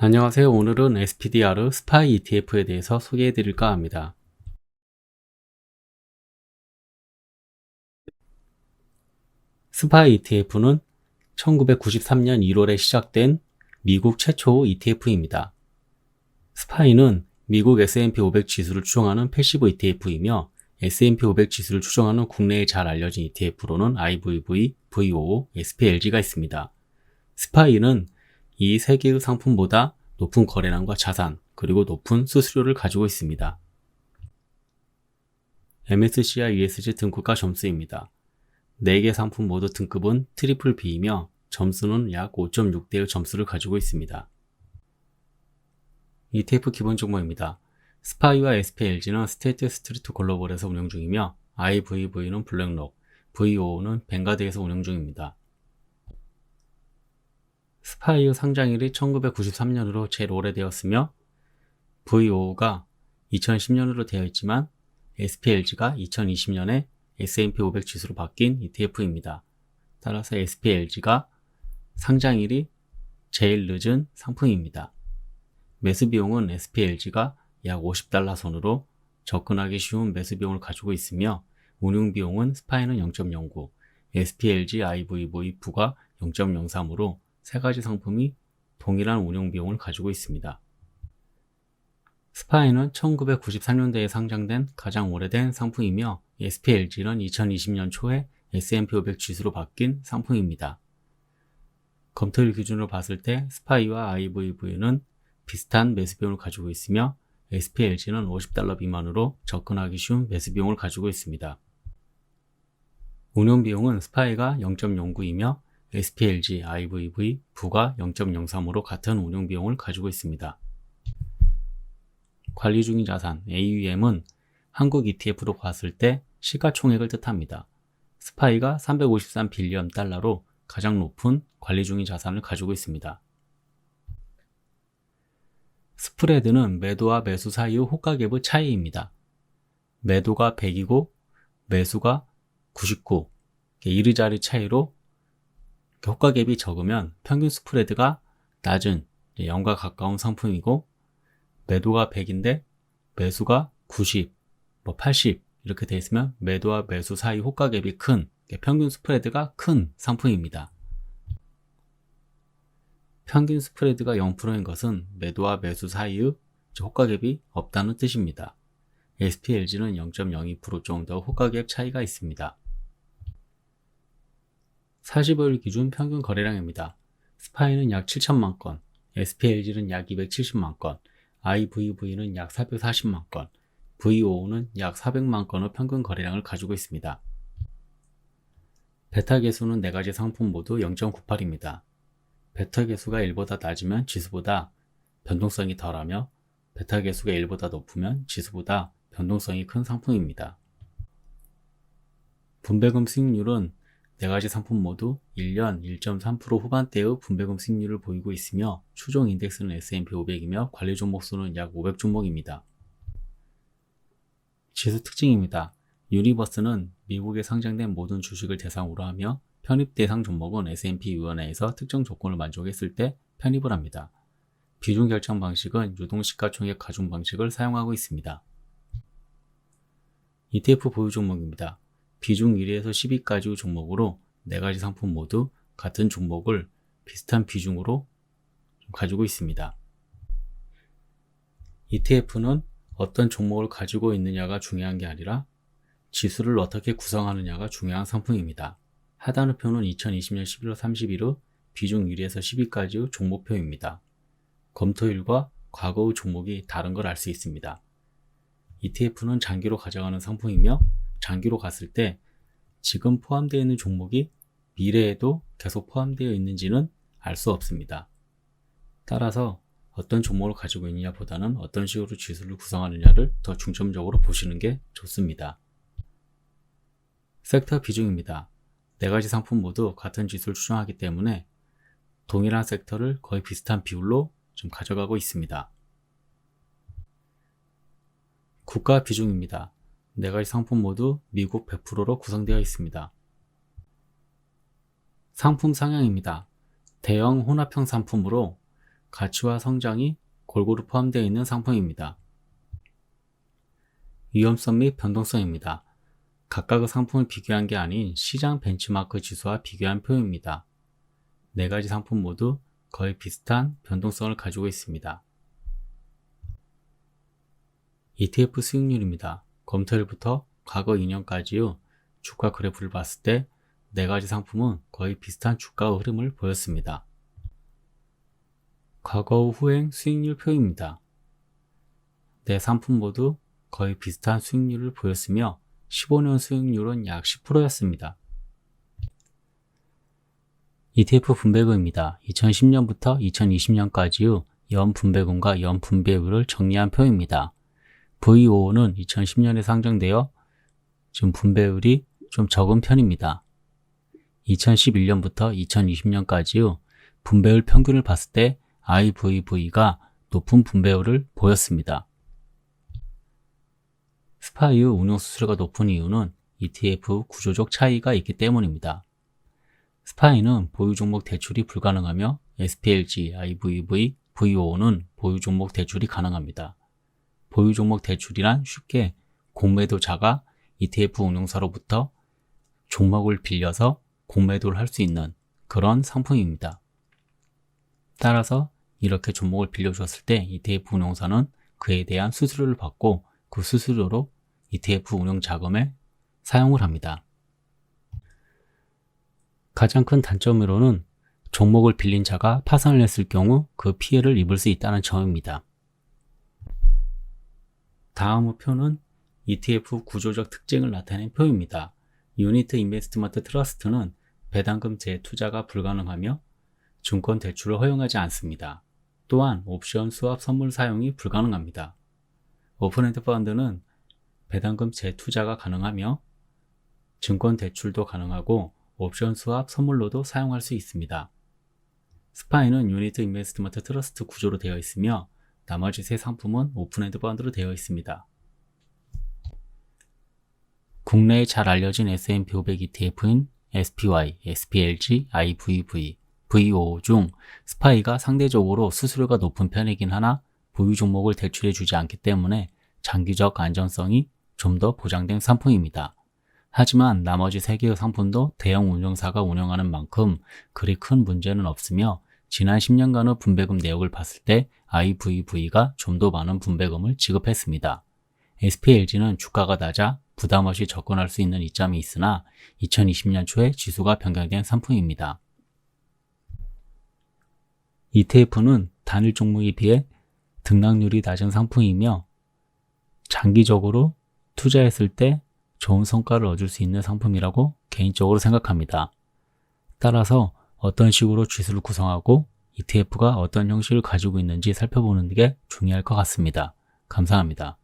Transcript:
안녕하세요. 오늘은 SPDR 스파이 ETF에 대해서 소개해 드릴까 합니다. 스파이 ETF는 1993년 1월에 시작된 미국 최초 ETF입니다. 스파이는 미국 S&P 500 지수를 추종하는 패시브 ETF이며 S&P 500 지수를 추종하는 국내에 잘 알려진 ETF로는 IVV, VOO, SPLG가 있습니다. 스파이는 이 세 개의 상품보다 높은 거래량과 자산, 그리고 높은 수수료를 가지고 있습니다. MSCI ESG 등급과 점수입니다. 4개 상품 모두 등급은 트리플 B이며 점수는 약 5.6대의 점수를 가지고 있습니다. ETF 기본 종목입니다. 스파이와 SPLG는 스테이트 스트리트 글로벌에서 운영 중이며 IVV는 블랙록, VOO는 뱅가드에서 운영 중입니다. 스파이의 상장일이 1993년으로 제일 오래되었으며 VOO가 2010년으로 되어 있지만 SPLG가 2020년에 S&P 500 지수로 바뀐 ETF입니다. 따라서 SPLG가 상장일이 제일 늦은 상품입니다. 매수 비용은 SPLG가 약 $50 선으로 접근하기 쉬운 매수 비용을 가지고 있으며 운용 비용은 스파이는 0.09, SPLG, IVV, 부가 0.03으로 세 가지 상품이 동일한 운용 비용을 가지고 있습니다. 스파이는 1993년대에 상장된 가장 오래된 상품이며 SPLG는 2020년 초에 S&P 500 지수로 바뀐 상품입니다. 검토일 기준으로 봤을 때 스파이와 IVV는 비슷한 매수 비용을 가지고 있으며 SPLG는 $50 미만으로 접근하기 쉬운 매수 비용을 가지고 있습니다. 운용 비용은 스파이가 0.09이며 SPLG, IVV, 부가 0.03으로 같은 운용 비용을 가지고 있습니다. 관리 중인 자산 AUM은 한국 ETF로 봤을 때 시가총액을 뜻합니다. 스파이가 353빌리언 달러로 가장 높은 관리 중인 자산을 가지고 있습니다. 스프레드는 매도와 매수 사이의 호가갭의 차이입니다. 매도가 100이고 매수가 99, 이리저리 차이로 호가갭이 적으면 평균 스프레드가 낮은 0과 가까운 상품이고 매도가 100인데 매수가 90, 80 이렇게 되어 있으면 매도와 매수 사이 호가갭이 큰 평균 스프레드가 큰 상품입니다. 평균 스프레드가 0%인 것은 매도와 매수 사이의 호가갭이 없다는 뜻입니다. SPLG는 0.02% 정도 호가갭 차이가 있습니다. 45일 기준 평균 거래량입니다. 스파이는 약 7천만 건, SPLG는 약 270만 건, IVV는 약 440만 건, VOO는 약 400만 건의 평균 거래량을 가지고 있습니다. 베타 계수는 4가지 상품 모두 0.98입니다. 베타 계수가 1보다 낮으면 지수보다 변동성이 덜하며 베타 계수가 1보다 높으면 지수보다 변동성이 큰 상품입니다. 분배금 수익률은 4가지 상품 모두 1년 1.3% 후반대의 분배금 수익률을 보이고 있으며 추종 인덱스는 S&P 500이며 관리 종목 수는 약 500 종목입니다. 지수 특징입니다. 유니버스는 미국에 상장된 모든 주식을 대상으로 하며 편입 대상 종목은 S&P 위원회에서 특정 조건을 만족했을 때 편입을 합니다. 비중 결정 방식은 유동시가총액 가중 방식을 사용하고 있습니다. ETF 보유 종목입니다. 비중 1위에서 10위까지의 종목으로 4가지 상품 모두 같은 종목을 비슷한 비중으로 가지고 있습니다. ETF는 어떤 종목을 가지고 있느냐가 중요한 게 아니라 지수를 어떻게 구성하느냐가 중요한 상품입니다. 하단의 표는 2020년 11월 30일의 비중 1위에서 10위까지의 종목표입니다. 검토일과 과거의 종목이 다른 걸 알 수 있습니다. ETF는 장기로 가져가는 상품이며 장기로 갔을 때 지금 포함되어 있는 종목이 미래에도 계속 포함되어 있는지는 알 수 없습니다. 따라서 어떤 종목을 가지고 있느냐 보다는 어떤 식으로 지수를 구성하느냐를 더 중점적으로 보시는 게 좋습니다. 섹터 비중입니다. 4가지 상품 모두 같은 지수를 추정하기 때문에 동일한 섹터를 거의 비슷한 비율로 좀 가져가고 있습니다. 국가 비중입니다. 4가지 상품 모두 미국 100%로 구성되어 있습니다. 상품 상향입니다. 대형 혼합형 상품으로 가치와 성장이 골고루 포함되어 있는 상품입니다. 위험성 및 변동성입니다. 각각의 상품을 비교한 게 아닌 시장 벤치마크 지수와 비교한 표입니다. 네 가지 상품 모두 거의 비슷한 변동성을 가지고 있습니다. ETF 수익률입니다. 검토일부터 과거 2년까지의 주가 그래프를 봤을 때 네 가지 상품은 거의 비슷한 주가의 흐름을 보였습니다. 과거 후행 수익률 표입니다. 네 상품 모두 거의 비슷한 수익률을 보였으며 15년 수익률은 약 10%였습니다. ETF 분배금입니다. 2010년부터 2020년까지의 연 분배금과 연 분배율을 정리한 표입니다. VO는 2010년에 상정되어 지금 분배율이 좀 적은 편입니다. 2011년부터 2020년까지의 분배율 평균을 봤을 때 IVV가 높은 분배율을 보였습니다. 스파이의 운용 수수료가 높은 이유는 ETF 구조적 차이가 있기 때문입니다. 스파이는 보유 종목 대출이 불가능하며 SPLG, IVV, VO는 보유 종목 대출이 가능합니다. 보유 종목 대출이란 쉽게 공매도자가 ETF 운용사로부터 종목을 빌려서 공매도를 할 수 있는 그런 상품입니다. 따라서 이렇게 종목을 빌려주었을 때 ETF 운용사는 그에 대한 수수료를 받고 그 수수료로 ETF 운용 자금에 사용을 합니다. 가장 큰 단점으로는 종목을 빌린 자가 파산을 했을 경우 그 피해를 입을 수 있다는 점입니다. 다음의 표는 ETF 구조적 특징을 나타낸 표입니다. 유니트 인베스트먼트 트러스트는 배당금 재투자가 불가능하며 증권 대출을 허용하지 않습니다. 또한 옵션 수합 선물 사용이 불가능합니다. 오픈엔드 펀드는 배당금 재투자가 가능하며 증권 대출도 가능하고 옵션 수합 선물로도 사용할 수 있습니다. 스파이는 유니트 인베스트먼트 트러스트 구조로 되어 있으며 나머지 세 상품은 오픈엔드 펀드로 되어 있습니다. 국내에 잘 알려진 S&P 500 ETF인 SPY, SPLG, IVV, VO 중 스파이가 상대적으로 수수료가 높은 편이긴 하나 보유 종목을 대출해주지 않기 때문에 장기적 안전성이 좀 더 보장된 상품입니다. 하지만 나머지 3개의 상품도 대형 운용사가 운영하는 만큼 그리 큰 문제는 없으며 지난 10년간의 분배금 내역을 봤을 때 IVV가 좀 더 많은 분배금을 지급했습니다. SPLG는 주가가 낮아 부담 없이 접근할 수 있는 이점이 있으나 2020년 초에 지수가 변경된 상품입니다. ETF는 단일 종목에 비해 등락률이 낮은 상품이며 장기적으로 투자했을 때 좋은 성과를 얻을 수 있는 상품이라고 개인적으로 생각합니다. 따라서 어떤 식으로 지수를 구성하고 ETF가 어떤 형식을 가지고 있는지 살펴보는 게 중요할 것 같습니다. 감사합니다.